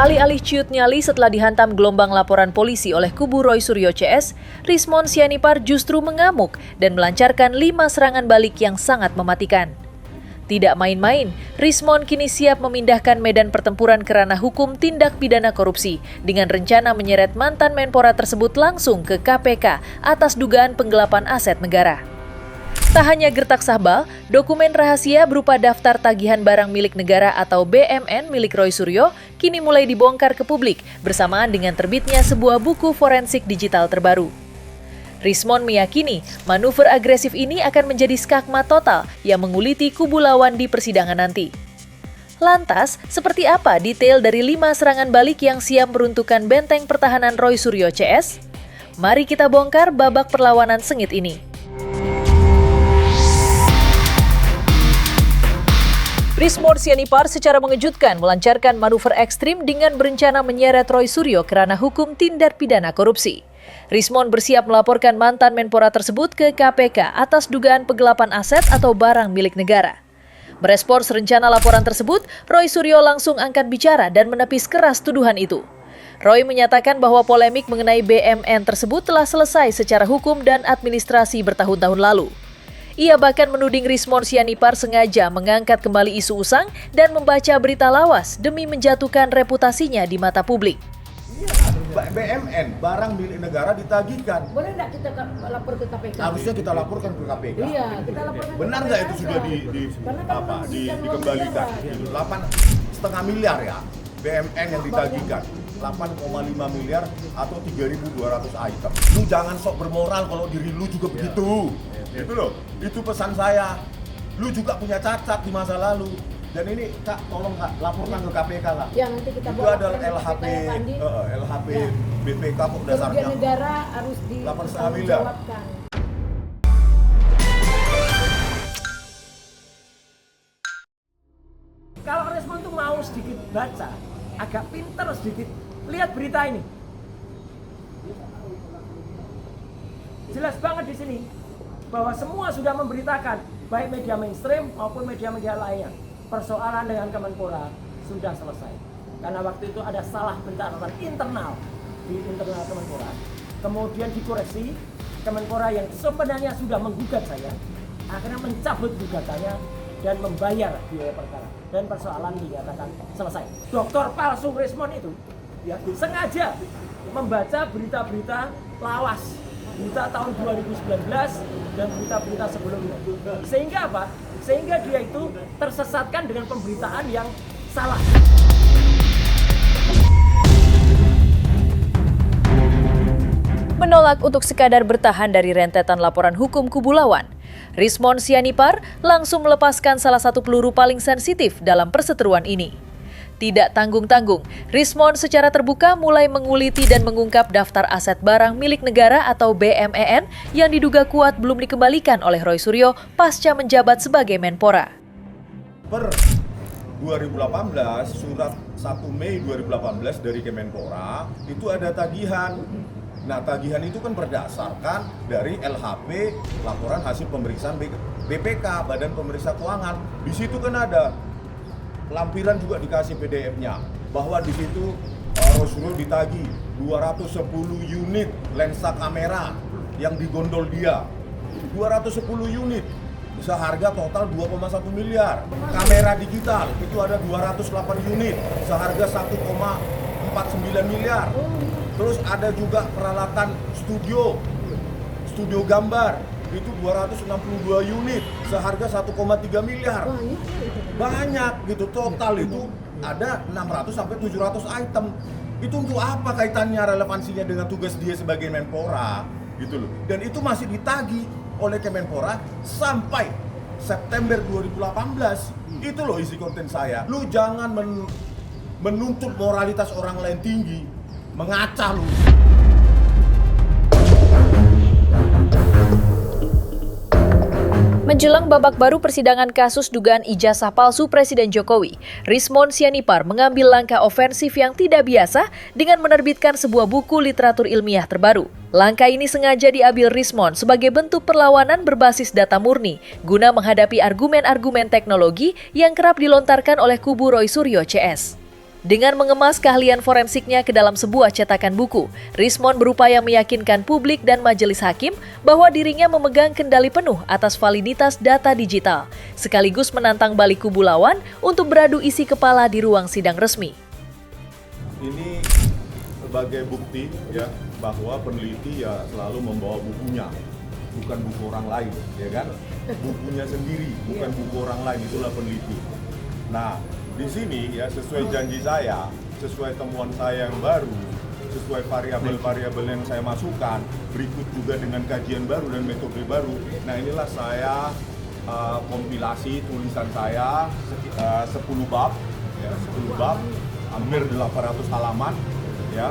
Alih-alih ciut nyali setelah dihantam gelombang laporan polisi oleh kubu Roy Suryo CS, Rismon Sianipar justru mengamuk dan melancarkan 5 serangan balik yang sangat mematikan. Tidak main-main, Rismon kini siap memindahkan medan pertempuran ke ranah hukum tindak pidana korupsi dengan rencana menyeret mantan Menpora tersebut langsung ke KPK atas dugaan penggelapan aset negara. Tak hanya gertak sahbal, dokumen rahasia berupa daftar tagihan barang milik negara atau BMN milik Roy Suryo kini mulai dibongkar ke publik bersamaan dengan terbitnya sebuah buku forensik digital terbaru. Rismon meyakini manuver agresif ini akan menjadi skakmat total yang menguliti kubu lawan di persidangan nanti. Lantas, seperti apa detail dari 5 serangan balik yang siap meruntuhkan benteng pertahanan Roy Suryo CS? Mari kita bongkar babak perlawanan sengit ini. Rismon Sianipar secara mengejutkan melancarkan manuver ekstrim dengan berencana menyeret Roy Suryo ke ranah hukum tindak pidana korupsi. Rismon bersiap melaporkan mantan Menpora tersebut ke KPK atas dugaan penggelapan aset atau barang milik negara. Merespons rencana laporan tersebut, Roy Suryo langsung angkat bicara dan menepis keras tuduhan itu. Roy menyatakan bahwa polemik mengenai BMN tersebut telah selesai secara hukum dan administrasi bertahun-tahun lalu. Ia bahkan menuding Rismon Sianipar sengaja mengangkat kembali isu usang dan membaca berita lawas demi menjatuhkan reputasinya di mata publik. BMN, barang milik negara ditagihkan. Boleh nggak kita lapor ke KPK? Harusnya kita laporkan ke KPK. Iya, kita laporkan. Benar nggak itu sudah dikembalikan? 8,5 miliar ya, BMN yang ditagihkan. 8,5 miliar atau 3.200 item. Lu jangan sok bermoral kalau diri lu juga begitu. Gitu loh, itu pesan saya. Lu juga punya cacat di masa lalu. Dan ini Kak, tolong Kak, laporkan ke KPK Kak. Ya, nanti kita itu adalah LHP, LHP ya. BPK kok dasarnya. Kerugian negara harus ditanggungjawabkan. Kalau Rismon tuh mau sedikit baca, agak pinter sedikit, lihat berita ini. Jelas banget di sini bahwa semua sudah memberitakan, baik media mainstream maupun media-media lainnya. Persoalan dengan Kemenpora sudah selesai. Karena waktu itu ada salah pencatatan internal di internal Kemenpora. Kemudian dikoreksi, Kemenpora yang sebenarnya sudah menggugat saya, akhirnya mencabut gugatannya dan membayar biaya perkara. Dan persoalan dinyatakan selesai. Doktor palsu Rismon itu ya, sengaja membaca berita-berita lawas. Berita tahun 2019 dan berita-berita sebelumnya. Sehingga apa? Sehingga dia itu tersesatkan dengan pemberitaan yang salah. Menolak untuk sekadar bertahan dari rentetan laporan hukum kubu lawan, Rismon Sianipar langsung melepaskan salah satu peluru paling sensitif dalam perseteruan ini. Tidak tanggung-tanggung, Rismon secara terbuka mulai menguliti dan mengungkap daftar aset barang milik negara atau BMEN yang diduga kuat belum dikembalikan oleh Roy Suryo pasca menjabat sebagai Menpora. Per 2018, surat 1 Mei 2018 dari Kemenpora, itu ada tagihan. Nah, tagihan itu kan berdasarkan dari LHP, laporan hasil pemeriksaan BPK, Badan Pemeriksa Keuangan. Di situ kan ada lampiran juga dikasih PDF-nya bahwa di situ Roy Suryo ditagih 210 unit lensa kamera yang digondol dia. 210 unit seharga total 2,1 miliar. Kamera digital itu ada 208 unit seharga 1,49 miliar. Terus ada juga peralatan studio gambar itu 262 unit seharga 1,3 miliar. Banyak gitu, total itu ada 600 sampai 700 item. Itu untuk apa kaitannya, relevansinya dengan tugas dia sebagai Menpora gitu loh. Dan itu masih ditagih oleh Kemenpora sampai September 2018. Itu loh isi konten saya. Lu jangan menuntut moralitas orang lain tinggi, mengacah lu. Menjelang babak baru persidangan kasus dugaan ijazah palsu Presiden Jokowi, Rismon Sianipar mengambil langkah ofensif yang tidak biasa dengan menerbitkan sebuah buku literatur ilmiah terbaru. Langkah ini sengaja diambil Rismon sebagai bentuk perlawanan berbasis data murni guna menghadapi argumen-argumen teknologi yang kerap dilontarkan oleh kubu Roy Suryo CS. Dengan mengemas keahlian forensiknya ke dalam sebuah cetakan buku, Rismond berupaya meyakinkan publik dan majelis hakim bahwa dirinya memegang kendali penuh atas validitas data digital, sekaligus menantang balik kubu lawan untuk beradu isi kepala di ruang sidang resmi. Ini sebagai bukti ya bahwa peneliti ya selalu membawa bukunya, bukan buku orang lain, ya kan? Bukunya sendiri, bukan buku orang lain, itulah peneliti. Nah, di sini ya sesuai janji saya, sesuai temuan saya yang baru, sesuai variabel-variabel yang saya masukkan, berikut juga dengan kajian baru dan metode baru. Nah, inilah saya kompilasi tulisan saya 10 bab, ya, 10 bab, hampir 800 halaman, ya,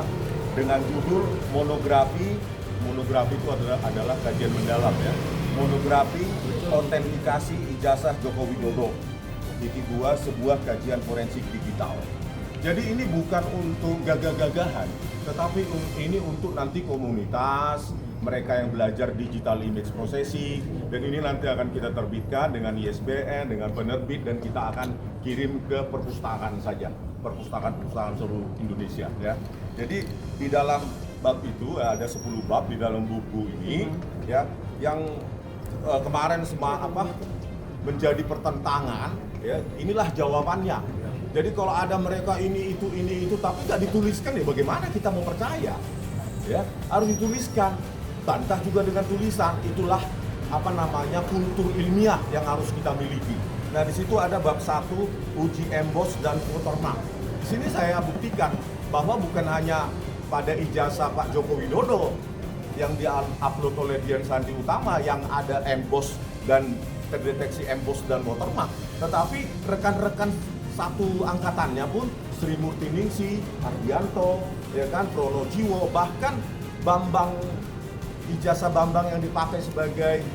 dengan judul monografi. Monografi itu adalah kajian mendalam, ya. Monografi Autentikasi Ijazah Joko Widodo. Titik 2, sebuah kajian forensik digital. Jadi ini bukan untuk gagah-gagahan, tetapi ini untuk nanti komunitas, mereka yang belajar digital image processing, dan ini nanti akan kita terbitkan dengan ISBN, dengan penerbit, dan kita akan kirim ke perpustakaan saja, perpustakaan seluruh Indonesia, ya. Jadi di dalam bab itu ada 10 bab di dalam buku ini, ya, yang kemarin menjadi pertentangan, ya, inilah jawabannya. Jadi kalau ada mereka ini itu, tapi nggak dituliskan, ya bagaimana kita mau percaya? Ya, harus dituliskan. Bantah juga dengan tulisan. Itulah kultur ilmiah yang harus kita miliki. Nah, di situ ada bab 1 uji emboss dan watermark. Di sini saya buktikan bahwa bukan hanya pada ijazah Pak Joko Widodo yang di-upload oleh Dian Sandi Utama yang ada emboss dan terdeteksi emboss dan watermark, tetapi rekan-rekan satu angkatannya pun Sri Murtiningsih, Ardianto, ya kan, Pronojiwo, bahkan ijazah Bambang yang dipakai sebagai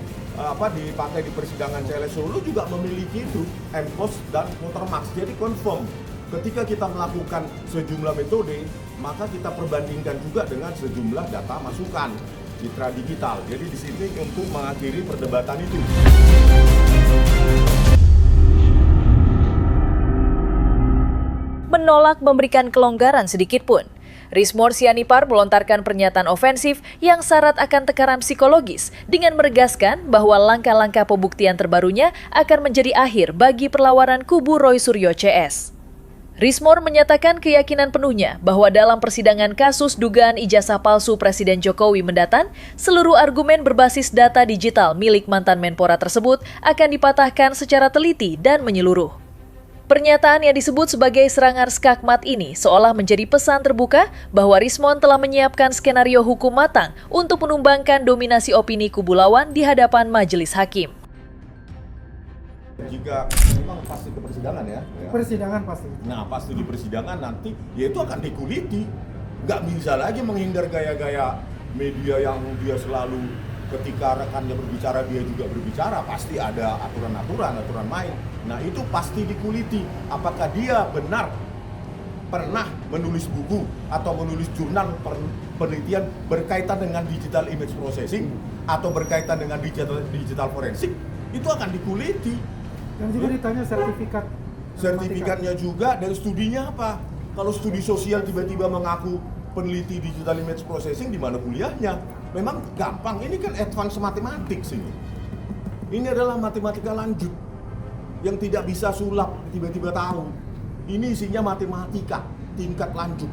dipakai di persidangan CLS Solo juga memiliki itu emboss dan watermark. Jadi confirm ketika kita melakukan sejumlah metode, maka kita perbandingkan juga dengan sejumlah data masukan citra digital. Jadi di sini untuk mengakhiri perdebatan itu. Menolak memberikan kelonggaran sedikit pun, Rismond Sianipar melontarkan pernyataan ofensif yang syarat akan tekanan psikologis dengan menegaskan bahwa langkah-langkah pembuktian terbarunya akan menjadi akhir bagi perlawanan kubu Roy Suryo CS. Rismond menyatakan keyakinan penuhnya bahwa dalam persidangan kasus dugaan ijazah palsu Presiden Jokowi mendatang, seluruh argumen berbasis data digital milik mantan Menpora tersebut akan dipatahkan secara teliti dan menyeluruh. Pernyataan yang disebut sebagai serangan skakmat ini seolah menjadi pesan terbuka bahwa Rismond telah menyiapkan skenario hukum matang untuk menumbangkan dominasi opini kubu lawan di hadapan majelis hakim. Jika memang pasti ke persidangan, ya. Persidangan pasti. Nah, pasti di persidangan nanti, ya itu akan dikuliti. Nggak bisa lagi menghindar gaya-gaya media yang dia selalu ketika rekannya berbicara, dia juga berbicara. Pasti ada aturan main. Nah, itu pasti dikuliti. Apakah dia benar pernah menulis buku atau menulis jurnal penelitian berkaitan dengan digital image processing atau berkaitan dengan digital forensik, itu akan dikuliti. Dan juga ditanya Sertifikatnya juga, dan studinya apa? Kalau studi sosial tiba-tiba mengaku peneliti digital image processing, di mana kuliahnya? Memang gampang, ini kan advance matematik sini. Ini adalah matematika lanjut yang tidak bisa sulap tiba-tiba tahu. Ini isinya matematika tingkat lanjut,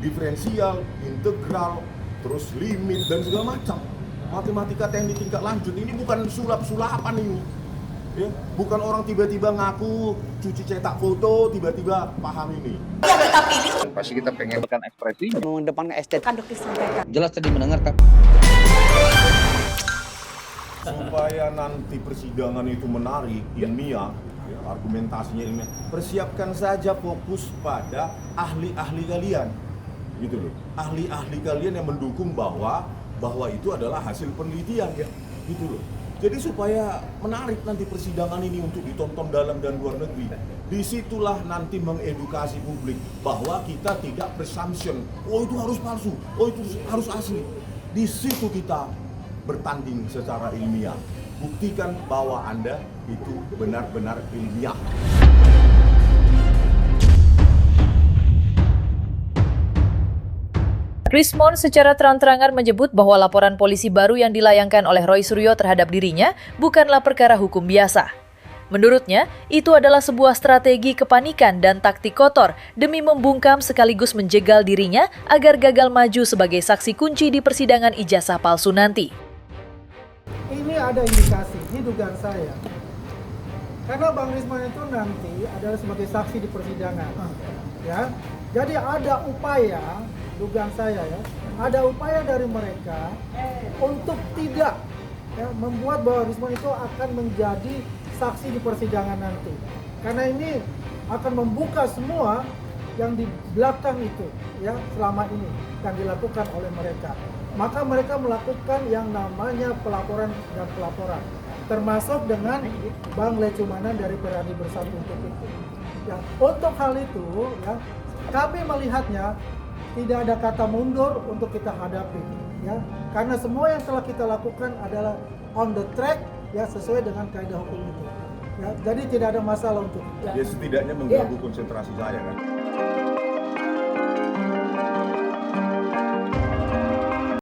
diferensial, integral, terus limit dan segala macam. Matematika teknik tingkat lanjut ini bukan sulap-sulapan ini. Ya, bukan orang tiba-tiba ngaku cuci cetak foto tiba-tiba paham ini. Pasti kita pengen ekspresi mengedepankan estetika. jelas tadi mendengarkan Supaya nanti persidangan itu menarik, ilmiah, ya, argumentasinya ilmiah, persiapkan saja fokus pada ahli-ahli kalian, gitu loh. Ahli-ahli kalian yang mendukung bahwa itu adalah hasil penelitian, ya, gitu loh. Jadi supaya menarik nanti persidangan ini untuk ditonton dalam dan luar negeri. Disitulah nanti mengedukasi publik bahwa kita tidak presumption, oh itu harus palsu, oh itu harus asli. Di situ kita bertanding secara ilmiah. Buktikan bahwa Anda itu benar-benar ilmiah. Rismon secara terang-terangan menyebut bahwa laporan polisi baru yang dilayangkan oleh Roy Suryo terhadap dirinya bukanlah perkara hukum biasa. Menurutnya, itu adalah sebuah strategi kepanikan dan taktik kotor demi membungkam sekaligus menjegal dirinya agar gagal maju sebagai saksi kunci di persidangan ijazah palsu nanti. Ini ada indikasi, ini dugaan saya. Karena Bang Rismon itu nanti adalah sebagai saksi di persidangan. Ya. Jadi ada upaya, dugaan saya ya, ada upaya dari mereka untuk tidak membuat bahwa Rismon itu akan menjadi saksi di persidangan nanti. Karena ini akan membuka semua yang di belakang itu ya selama ini yang dilakukan oleh mereka. Maka mereka melakukan yang namanya pelaporan dan pelaporan, termasuk dengan Bang Lecumanan dari Berani Bersatu untuk itu. Ya, untuk hal itu ya kami melihatnya tidak ada kata mundur untuk kita hadapi ya, karena semua yang telah kita lakukan adalah on the track ya sesuai dengan kaidah hukum itu. Ya, jadi tidak ada masalah untuk Ya setidaknya mengganggu konsentrasi saya kan.